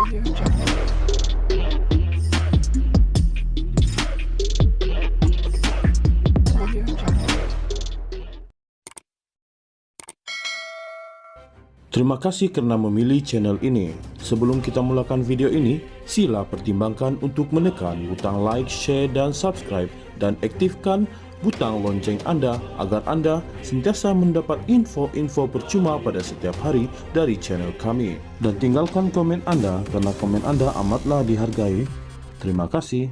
Terima kasih karena memilih channel ini. Sebelum kita mulakan video ini, sila pertimbangkan untuk menekan butang like, share, dan subscribe, dan aktifkan butang lonceng Anda agar Anda sentiasa mendapat info-info percuma pada setiap hari dari channel kami. Dan tinggalkan komen Anda karena komen Anda amatlah dihargai. Terima kasih.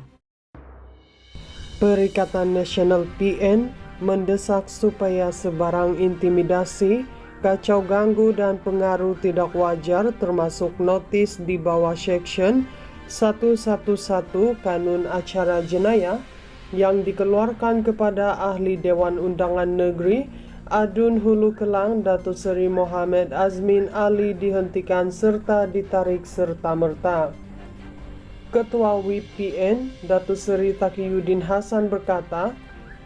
Perikatan Nasional PN mendesak supaya sebarang intimidasi, kacau ganggu dan pengaruh tidak wajar termasuk notis di bawah Section 111 Kanun Acara Jenayah yang dikeluarkan kepada Ahli Dewan Undangan Negeri Adun Hulu Kelang Datuk Seri Mohamed Azmin Ali dihentikan serta ditarik serta-merta. Ketua WIP PN Datuk Seri Taqiyuddin Hasan berkata,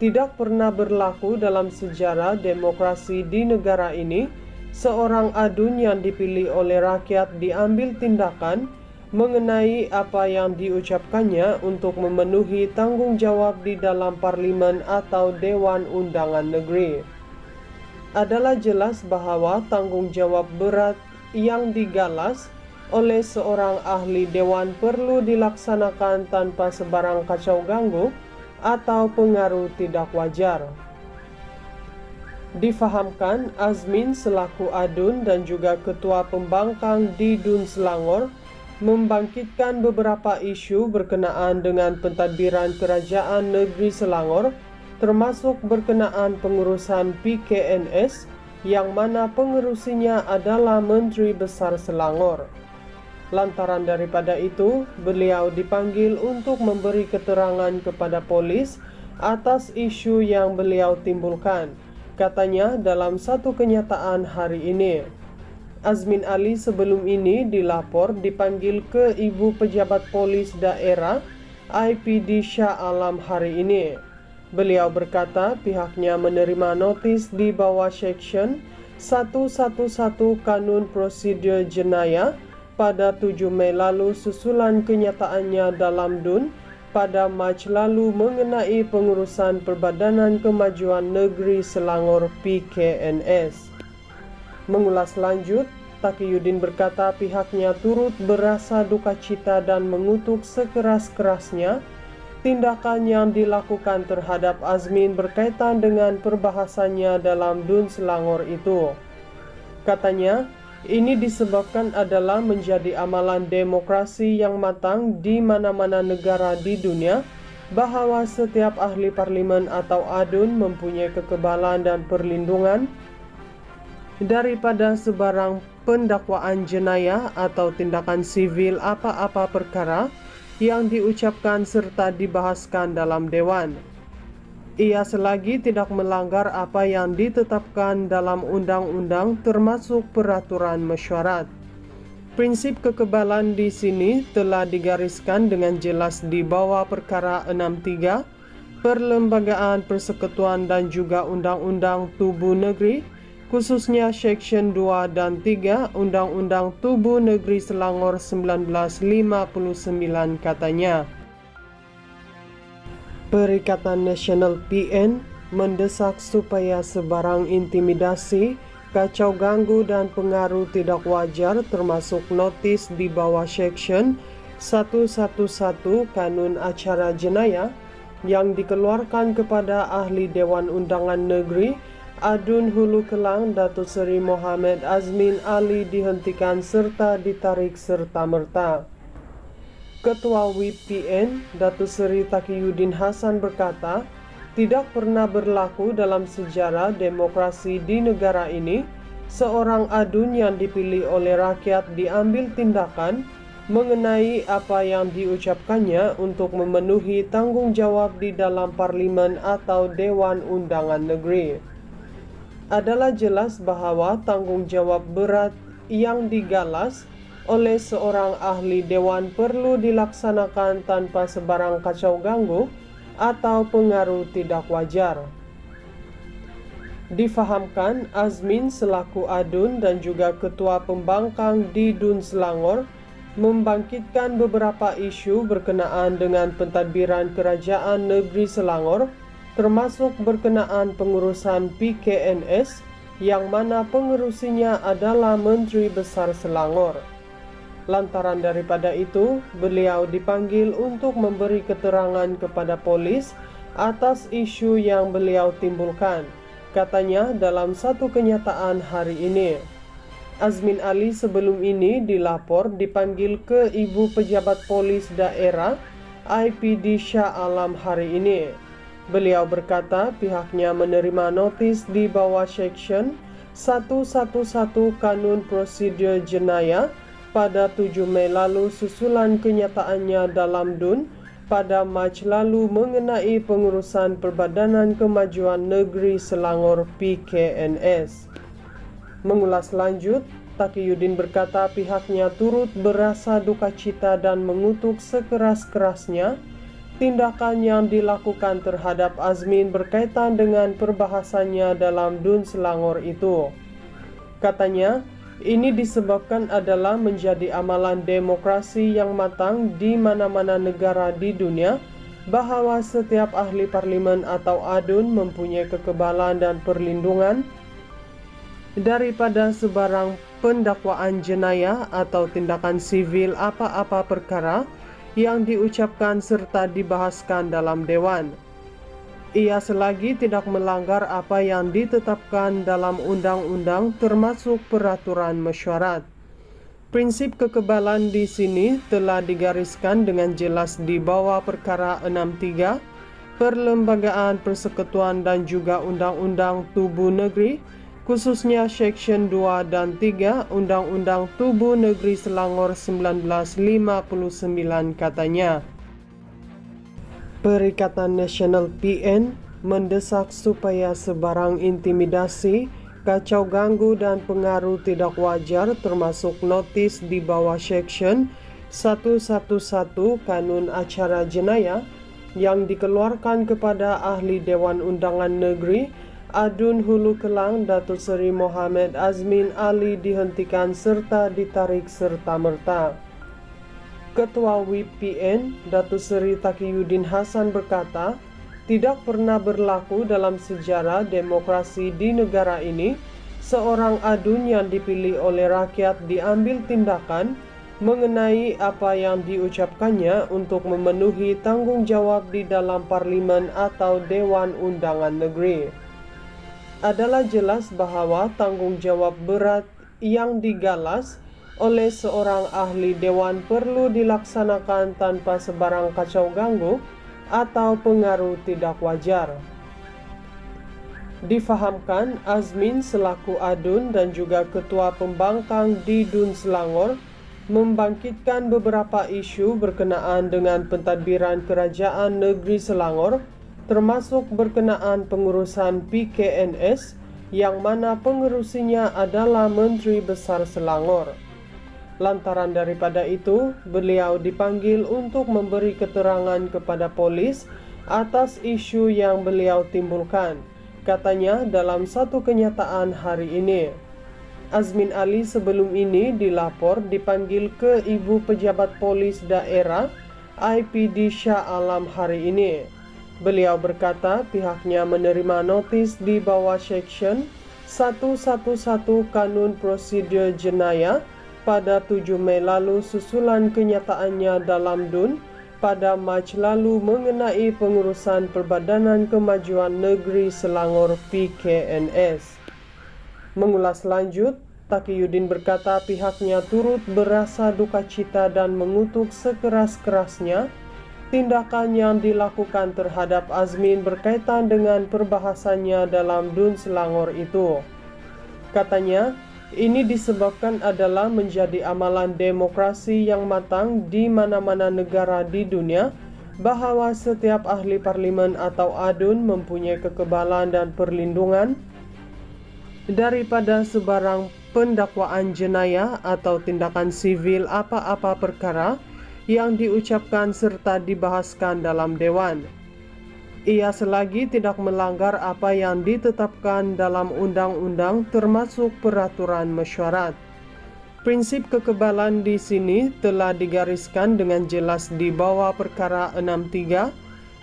tidak pernah berlaku dalam sejarah demokrasi di negara ini seorang adun yang dipilih oleh rakyat diambil tindakan mengenai apa yang diucapkannya untuk memenuhi tanggung jawab di dalam Parlimen atau Dewan Undangan Negeri. Adalah jelas bahawa tanggung jawab berat yang digalas oleh seorang ahli dewan perlu dilaksanakan tanpa sebarang kacau ganggu atau pengaruh tidak wajar. Difahamkan, Azmin selaku adun dan juga ketua pembangkang di Dun Selangor membangkitkan beberapa isu berkenaan dengan pentadbiran Kerajaan Negeri Selangor, termasuk berkenaan pengurusan PKNS yang mana pengerusinya adalah Menteri Besar Selangor. Lantaran daripada itu, beliau dipanggil untuk memberi keterangan kepada polis atas isu yang beliau timbulkan, katanya dalam satu kenyataan hari ini. Azmin Ali sebelum ini dilapor dipanggil ke Ibu Pejabat Polis Daerah IPD Shah Alam hari ini. Beliau berkata pihaknya menerima notis di bawah Section 111 Kanun Prosedur Jenayah pada 7 Mei lalu susulan kenyataannya dalam DUN pada Mac lalu mengenai pengurusan Perbadanan Kemajuan Negeri Selangor PKNS. Mengulas lanjut, Taqiyuddin berkata pihaknya turut berasa duka cita dan mengutuk sekeras-kerasnya tindakan yang dilakukan terhadap Azmin berkaitan dengan perbahasannya dalam DUN Selangor itu. Katanya, ini disebabkan adalah menjadi amalan demokrasi yang matang di mana-mana negara di dunia bahawa setiap ahli parlimen atau adun mempunyai kekebalan dan perlindungan daripada sebarang pendakwaan jenayah atau tindakan sivil apa-apa perkara yang diucapkan serta dibahaskan dalam Dewan. Ia selagi tidak melanggar apa yang ditetapkan dalam undang-undang termasuk peraturan mesyuarat. Prinsip kekebalan di sini telah digariskan dengan jelas di bawah perkara 63 Perlembagaan Persekutuan dan juga Undang-Undang Tubuh Negeri, khususnya Section 2 dan 3 Undang-Undang Tubuh Negeri Selangor 1959 katanya. Perikatan Nasional PN mendesak supaya sebarang intimidasi, kacau ganggu dan pengaruh tidak wajar termasuk notis di bawah Section 111 Kanun Acara Jenayah yang dikeluarkan kepada Ahli Dewan Undangan Negeri Adun Hulu Kelang Datuk Seri Mohamed Azmin Ali dihentikan serta ditarik serta-merta. Ketua WIP PN Datuk Seri Taqiyuddin Hasan berkata, tidak pernah berlaku dalam sejarah demokrasi di negara ini seorang adun yang dipilih oleh rakyat diambil tindakan mengenai apa yang diucapkannya untuk memenuhi tanggung jawab di dalam Parlimen atau Dewan Undangan Negeri. Adalah jelas bahawa tanggung jawab berat yang digalas oleh seorang ahli dewan perlu dilaksanakan tanpa sebarang kacau ganggu atau pengaruh tidak wajar. Difahamkan, Azmin selaku adun dan juga ketua pembangkang di Dun Selangor membangkitkan beberapa isu berkenaan dengan pentadbiran Kerajaan Negeri Selangor, termasuk berkenaan pengurusan PKNS yang mana pengerusinya adalah Menteri Besar Selangor. Lantaran daripada itu, beliau dipanggil untuk memberi keterangan kepada polis atas isu yang beliau timbulkan, katanya dalam satu kenyataan hari ini. Azmin Ali sebelum ini dilapor dipanggil ke Ibu Pejabat Polis Daerah IPD Shah Alam hari ini. Beliau berkata pihaknya menerima notis di bawah Seksyen 111 Kanun Prosedur Jenayah pada 7 Mei lalu susulan kenyataannya dalam DUN pada Mac lalu mengenai pengurusan Perbadanan Kemajuan Negeri Selangor PKNS. Mengulas lanjut, Taqiyuddin berkata pihaknya turut berasa duka cita dan mengutuk sekeras-kerasnya tindakan yang dilakukan terhadap Azmin berkaitan dengan perbahasannya dalam DUN Selangor itu. Katanya, ini disebabkan adalah menjadi amalan demokrasi yang matang di mana-mana negara di dunia, bahwa setiap ahli parlimen atau ADUN mempunyai kekebalan dan perlindungan daripada sebarang pendakwaan jenayah atau tindakan sivil apa-apa perkara yang diucapkan serta dibahaskan dalam Dewan. Ia selagi tidak melanggar apa yang ditetapkan dalam undang-undang termasuk peraturan mesyuarat. Prinsip kekebalan di sini telah digariskan dengan jelas di bawah perkara 63 Perlembagaan Persekutuan dan juga Undang-Undang Tubuh Negeri, khususnya Seksyen 2 dan 3 Undang-Undang Tubuh Negeri Selangor 1959 katanya. Perikatan Nasional PN mendesak supaya sebarang intimidasi, kacau ganggu dan pengaruh tidak wajar termasuk notis di bawah Seksyen 111 Kanun Acara Jenayah yang dikeluarkan kepada Ahli Dewan Undangan Negeri ADUN Hulu Kelang Datuk Seri Mohamad Azmin Ali dihentikan serta ditarik serta-merta. Ketua WIP PN Datuk Seri Taqiyuddin Hasan berkata, tidak pernah berlaku dalam sejarah demokrasi di negara ini seorang ADUN yang dipilih oleh rakyat diambil tindakan mengenai apa yang diucapkannya untuk memenuhi tanggung jawab di dalam parlimen atau Dewan Undangan Negeri. Adalah jelas bahawa tanggung jawab berat yang digalas oleh seorang ahli dewan perlu dilaksanakan tanpa sebarang kacau ganggu atau pengaruh tidak wajar. Difahamkan Azmin selaku ADUN dan juga Ketua Pembangkang di DUN Selangor membangkitkan beberapa isu berkenaan dengan pentadbiran Kerajaan Negeri Selangor, termasuk berkenaan pengurusan PKNS yang mana pengerusinya adalah Menteri Besar Selangor. Lantaran daripada itu, beliau dipanggil untuk memberi keterangan kepada polis atas isu yang beliau timbulkan, katanya dalam satu kenyataan hari ini. Azmin Ali sebelum ini dilapor dipanggil ke Ibu Pejabat Polis Daerah IPD Shah Alam hari ini. Beliau berkata pihaknya menerima notis di bawah Seksyen 111 Kanun Prosedur Jenayah pada 7 Mei lalu susulan kenyataannya dalam DUN pada Mac lalu mengenai pengurusan Perbadanan Kemajuan Negeri Selangor PKNS. Mengulas lanjut, Taqiyuddin berkata pihaknya turut berasa duka cita dan mengutuk sekeras-kerasnya tindakan yang dilakukan terhadap Azmin berkaitan dengan perbahasannya dalam DUN Selangor itu. Katanya, ini disebabkan adalah menjadi amalan demokrasi yang matang di mana-mana negara di dunia, bahwa setiap ahli parlimen atau ADUN mempunyai kekebalan dan perlindungan daripada sebarang pendakwaan jenayah atau tindakan sivil apa-apa perkara yang diucapkan serta dibahaskan dalam Dewan. Ia selagi tidak melanggar apa yang ditetapkan dalam undang-undang termasuk peraturan mesyuarat. Prinsip kekebalan di sini telah digariskan dengan jelas di bawah perkara 63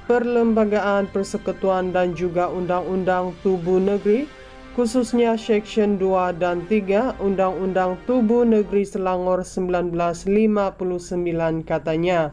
Perlembagaan Persekutuan dan juga Undang-Undang Tubuh Negeri, khususnya Seksyen 2 dan 3 Undang-Undang Tubuh Negeri Selangor 1959 katanya.